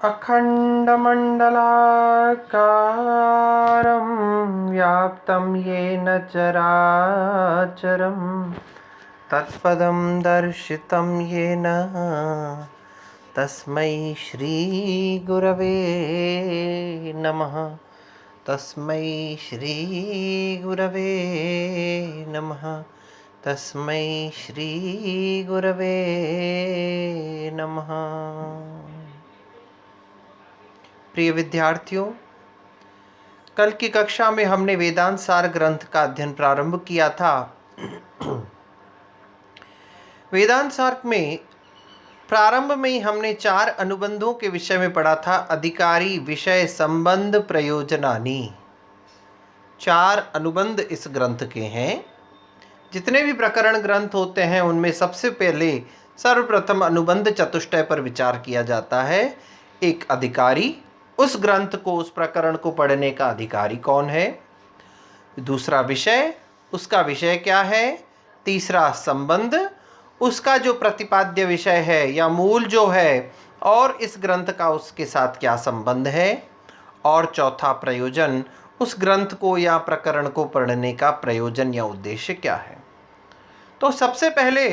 अखण्डमण्डलाकारं व्याप्तं येन चराचरं तत्पदं दर्शितं येन तस्मै श्रीगुरवे नमः। तस्मै श्रीगुरवे नमः। तस्मै श्रीगुरवे नमः। प्रिय विद्यार्थियों, कल की कक्षा में हमने वेदांत सार ग्रंथ का अध्ययन प्रारंभ किया था। वेदांत सार में प्रारंभ में ही हमने 4 अनुबंधों के विषय में पढ़ा था। अधिकारी, विषय, संबंध, प्रयोजनानि। 4 अनुबंध इस ग्रंथ के हैं। जितने भी प्रकरण ग्रंथ होते हैं उनमें सबसे पहले सर्वप्रथम अनुबंध चतुष्टय पर विचार किया जाता है। एक अधिकारी, उस ग्रंथ को, उस प्रकरण को पढ़ने का अधिकारी कौन है। दूसरा विषय, उसका विषय क्या है। तीसरा संबंध, उसका जो प्रतिपाद्य विषय है या मूल जो है, और इस ग्रंथ का उसके साथ क्या संबंध है। और चौथा प्रयोजन, उस ग्रंथ को या प्रकरण को पढ़ने का प्रयोजन या उद्देश्य क्या है। तो सबसे पहले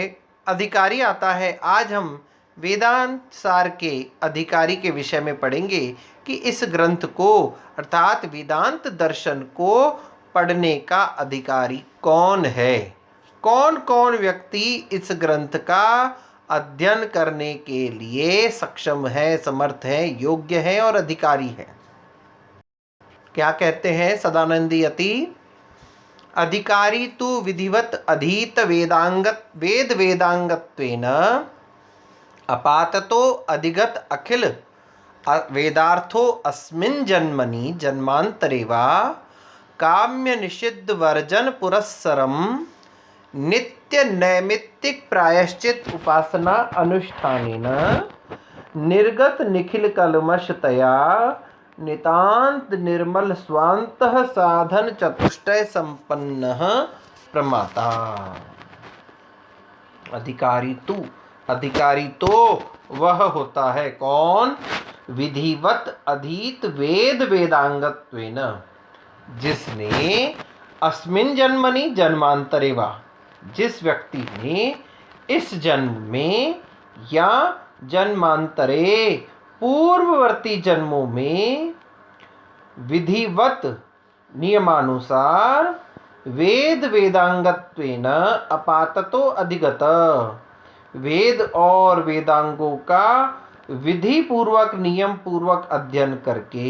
अधिकारी आता है। आज हम वेदांत सार के अधिकारी के विषय में पढ़ेंगे कि इस ग्रंथ को अर्थात वेदांत दर्शन को पढ़ने का अधिकारी कौन है। कौन कौन व्यक्ति इस ग्रंथ का अध्ययन करने के लिए सक्षम है, समर्थ है, योग्य है और अधिकारी है। क्या कहते हैं सदानंदी यति? अधिकारी तु विधिवत अधीत वेद वेदांगत्वेन अपाततो अधिगत अखिल वेदार्थो अस्मिन् जन्मनि जन्मांतरे वा काम्य निषिद्ध वर्जन पुरस्सरम नित्य नैमित्तिक प्रायश्चित उपासना अनुष्ठानेन निर्गत निखिल कलमशतया नितांत निर्मल स्वांतः साधन चतुष्टय संपन्नः प्रमाता। अधिकारी तो वह होता है कौन? विधिवत अधीत वेद वेदांगत्वेन, जिसने अस्मिन् जन्मनि जन्मांतरे वा, जिस व्यक्ति ने इस जन्म में या जन्मांतरे पूर्ववर्ती जन्मों में विधिवत नियमानुसार वेद वेदांगत्वेन अपाततो अधिगत, वेद और वेदांगों का विधि पूर्वक नियम पूर्वक अध्ययन करके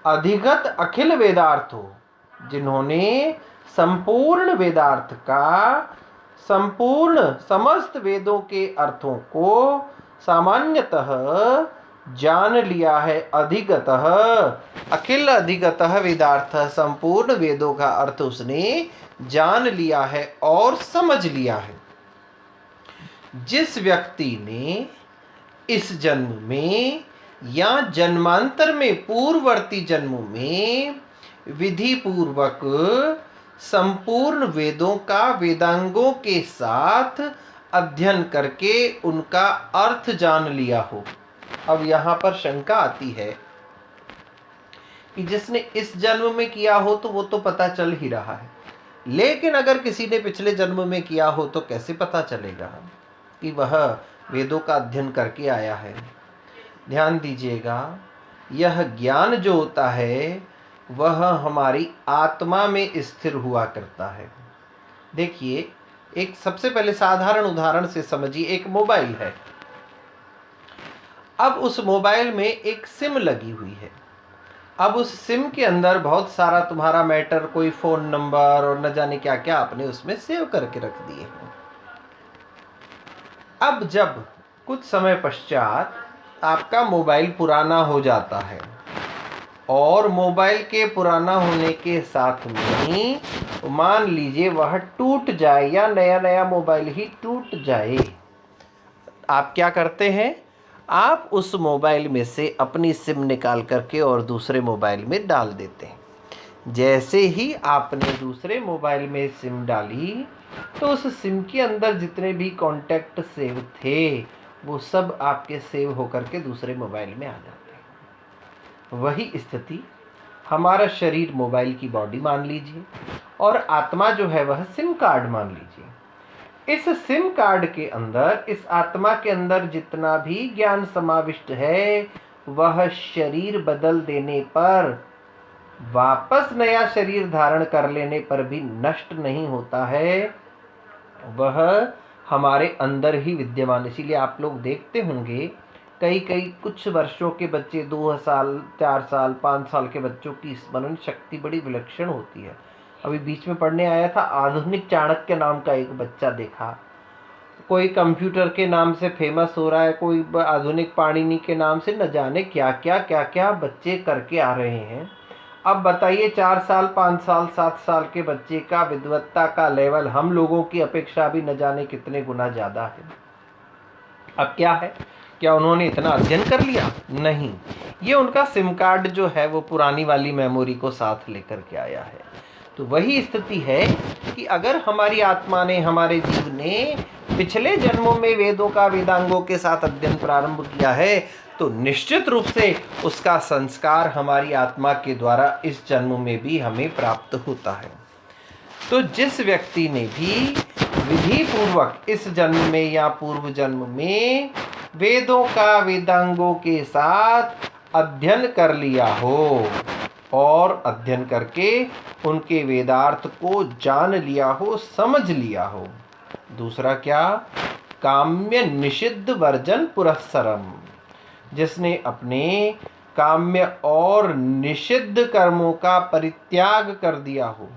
अधिगत अखिल वेदार्थों, जिन्होंने संपूर्ण वेदार्थ का, संपूर्ण समस्त वेदों के अर्थों को सामान्यतः जान लिया है। अधिगतः, अखिल अधिगतः वेदार्थ, संपूर्ण वेदों का अर्थ उसने जान लिया है और समझ लिया है। जिस व्यक्ति ने इस जन्म में या जन्मांतर में पूर्ववर्ती जन्मों में विधि पूर्वक संपूर्ण वेदों का वेदांगों के साथ अध्ययन करके उनका अर्थ जान लिया हो। अब यहाँ पर शंका आती है कि जिसने इस जन्म में किया हो तो वो तो पता चल ही रहा है, लेकिन अगर किसी ने पिछले जन्म में किया हो तो कैसे पता चलेगा कि वह वेदों का अध्ययन करके आया है। ध्यान दीजिएगा, यह ज्ञान जो होता है वह हमारी आत्मा में स्थिर हुआ करता है। देखिए, एक सबसे पहले साधारण उदाहरण से समझिए। एक मोबाइल है, अब उस मोबाइल में एक सिम लगी हुई है। अब उस सिम के अंदर बहुत सारा तुम्हारा मैटर, कोई फ़ोन नंबर और न जाने क्या क्या आपने उसमें सेव करके रख दिए हैं। अब जब कुछ समय पश्चात आपका मोबाइल पुराना हो जाता है और मोबाइल के पुराना होने के साथ में मान लीजिए वह टूट जाए या नया नया मोबाइल ही टूट जाए, आप क्या करते हैं? आप उस मोबाइल में से अपनी सिम निकाल करके और दूसरे मोबाइल में डाल देते हैं। जैसे ही आपने दूसरे मोबाइल में सिम डाली तो उस सिम के अंदर जितने भी कॉन्टैक्ट सेव थे वो सब आपके सेव होकर के दूसरे मोबाइल में आ जाते हैं। वही स्थिति हमारा शरीर मोबाइल की बॉडी मान लीजिए और आत्मा जो है वह सिम कार्ड मान लीजिए। इस सिम कार्ड के अंदर, इस आत्मा के अंदर जितना भी ज्ञान समाविष्ट है वह शरीर बदल देने पर, वापस नया शरीर धारण कर लेने पर भी नष्ट नहीं होता है, वह हमारे अंदर ही विद्यमान। इसीलिए आप लोग देखते होंगे कई कुछ वर्षों के बच्चे, 2 साल 4 साल 5 साल के बच्चों की स्मरण शक्ति बड़ी विलक्षण होती है। अभी बीच में पढ़ने आया था, आधुनिक चाणक्य नाम का एक बच्चा देखा, कोई कंप्यूटर के नाम से फेमस हो रहा है, कोई आधुनिक पाणिनि के नाम से, न जाने क्या क्या बच्चे करके आ रहे हैं। अब बताइए 4 साल 5 साल 7 साल के बच्चे का विद्वत्ता का लेवल हम लोगों की अपेक्षा भी न जाने कितने गुना ज़्यादा है। अब क्या है, क्या उन्होंने इतना अध्ययन कर लिया? नहीं, ये उनका सिम कार्ड जो है वो पुरानी वाली मेमोरी को साथ लेकर के आया है। तो वही स्थिति है कि अगर हमारी आत्मा ने, हमारे जीव ने पिछले जन्मों में वेदों का वेदांगों के साथ अध्ययन प्रारंभ किया है तो निश्चित रूप से उसका संस्कार हमारी आत्मा के द्वारा इस जन्म में भी हमें प्राप्त होता है। तो जिस व्यक्ति ने भी विधि पूर्वक इस जन्म में या पूर्व जन्म में वेदों का वेदांगों के साथ अध्ययन कर लिया हो और अध्ययन करके उनके वेदार्थ को जान लिया हो, समझ लिया हो। दूसरा क्या? काम्य निषिद्ध वर्जन पुरस्सरम, जिसने अपने काम्य और निषिद्ध कर्मों का परित्याग कर दिया हो।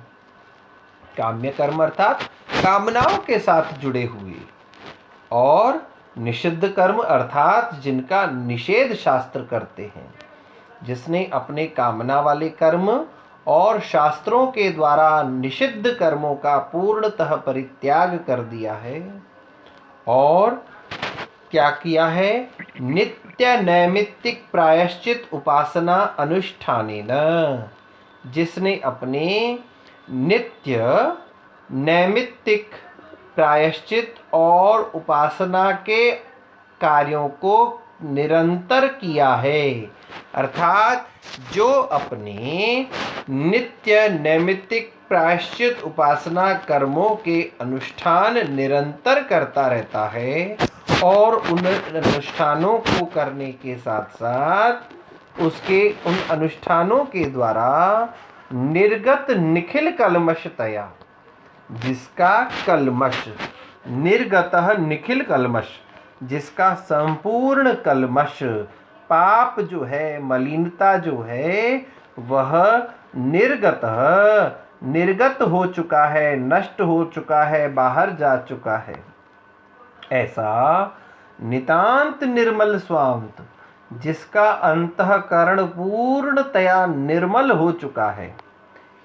काम्य कर्म अर्थात कामनाओं के साथ जुड़े हुए, और निषिद्ध कर्म अर्थात जिनका निषेध शास्त्र करते हैं। जिसने अपने कामना वाले कर्म और शास्त्रों के द्वारा निषिद्ध कर्मों का पूर्णतः परित्याग कर दिया है और क्या किया है? नित्य नैमित्तिक प्रायश्चित उपासना अनुष्ठानेन, जिसने अपने नित्य नैमित्तिक प्रायश्चित और उपासना के कार्यों को निरंतर किया है, अर्थात जो अपने नित्य नैमित्तिक प्रायश्चित उपासना कर्मों के अनुष्ठान निरंतर करता रहता है और उन अनुष्ठानों को करने के साथ साथ उसके उन अनुष्ठानों के द्वारा निर्गत निखिल कल्मषतया, जिसका कल्मष, निर्गतः निखिल कल्मष, जिसका संपूर्ण कल्मष, पाप जो है, मलिनता जो है, वह निर्गत हो चुका है, नष्ट हो चुका है, बाहर जा चुका है। ऐसा नितांत निर्मल स्वांत, जिसका अंतःकरण पूर्णतया निर्मल हो चुका है।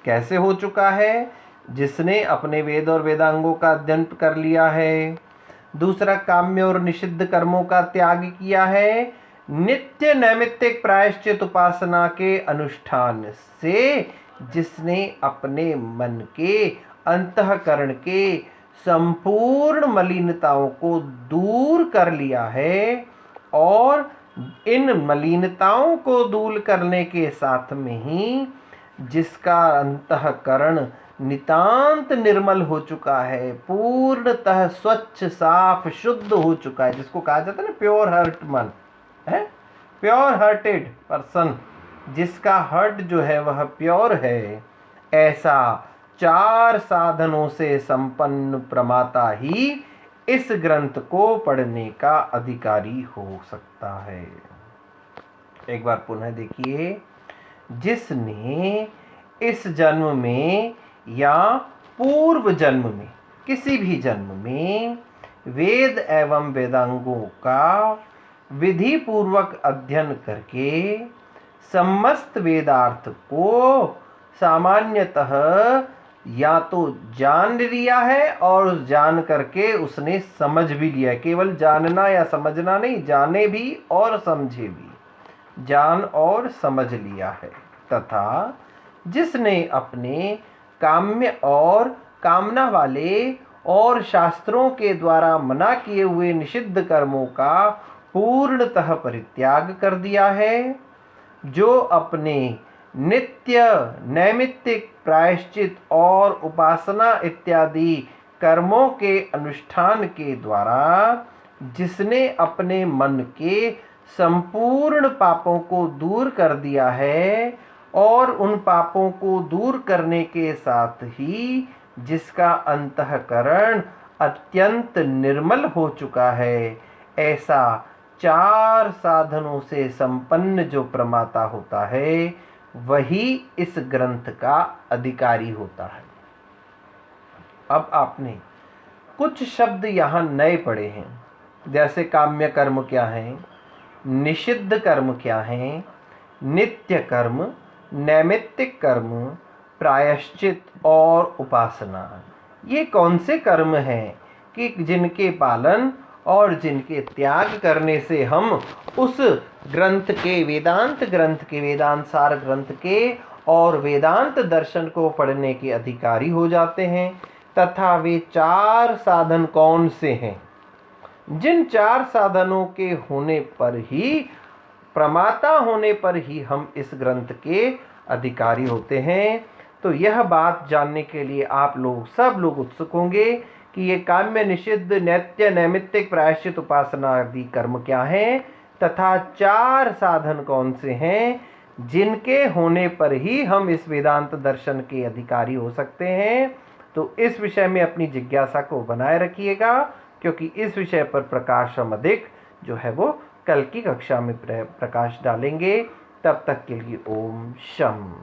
कैसे हो चुका है? जिसने अपने वेद और वेदांगों का अध्ययन कर लिया है। दूसरा, काम्य और निषिद्ध कर्मों का त्याग किया है। नित्य नैमित्तिक प्रायश्चित उपासना के अनुष्ठान से जिसने अपने मन के, अंतःकरण के संपूर्ण मलिनताओं को दूर कर लिया है और इन मलिनताओं को दूर करने के साथ में ही जिसका अंतःकरण नितांत निर्मल हो चुका है, पूर्णतः स्वच्छ साफ शुद्ध हो चुका है, जिसको कहा जाता है ना प्योर हार्ट मन है, प्योर हार्टेड पर्सन, जिसका हार्ट जो है वह प्योर है, ऐसा 4 साधनों से संपन्न प्रमाता ही इस ग्रंथ को पढ़ने का अधिकारी हो सकता है। एक बार पुनः देखिए, जिसने इस जन्म में या पूर्व जन्म में, किसी भी जन्म में वेद एवं वेदांगों का विधि पूर्वक अध्ययन करके समस्त वेदार्थ को सामान्यतः या तो जान लिया है और जान करके उसने समझ भी लिया है। केवल जानना या समझना नहीं, जाने भी और समझे भी, जान और समझ लिया है। तथा जिसने अपने काम्य और कामना वाले और शास्त्रों के द्वारा मना किए हुए निषिद्ध कर्मों का पूर्णतः परित्याग कर दिया है, जो अपने नित्य नैमित्तिक प्रायश्चित और उपासना इत्यादि कर्मों के अनुष्ठान के द्वारा जिसने अपने मन के संपूर्ण पापों को दूर कर दिया है और उन पापों को दूर करने के साथ ही जिसका अंतःकरण अत्यंत निर्मल हो चुका है, ऐसा 4 साधनों से संपन्न जो प्रमाता होता है वही इस ग्रंथ का अधिकारी होता है। अब आपने कुछ शब्द यहाँ नए पढ़े हैं, जैसे काम्य कर्म क्या है, निषिद्ध कर्म क्या है, नित्य कर्म, नैमित्तिक कर्म, प्रायश्चित और उपासना। ये कौन से कर्म हैं कि जिनके पालन और जिनके त्याग करने से हम उस ग्रंथ के वेदांत सार ग्रंथ के और वेदांत दर्शन को पढ़ने के अधिकारी हो जाते हैं, तथा वे 4 साधन कौन से हैं, जिन 4 साधनों के होने पर ही, प्रमाता होने पर ही हम इस ग्रंथ के अधिकारी होते हैं। तो यह बात जानने के लिए आप लोग सब लोग उत्सुक होंगे कि ये काम्य, निषिद्ध, नित्य, नैमित्तिक, प्रायश्चित, उपासना आदि कर्म क्या हैं, तथा 4 साधन कौन से हैं जिनके होने पर ही हम इस वेदांत दर्शन के अधिकारी हो सकते हैं। तो इस विषय में अपनी जिज्ञासा को बनाए रखिएगा, क्योंकि इस विषय पर प्रकाश हम अधिक जो है वो कल की कक्षा में प्रकाश डालेंगे। तब तक के लिए ओम शम।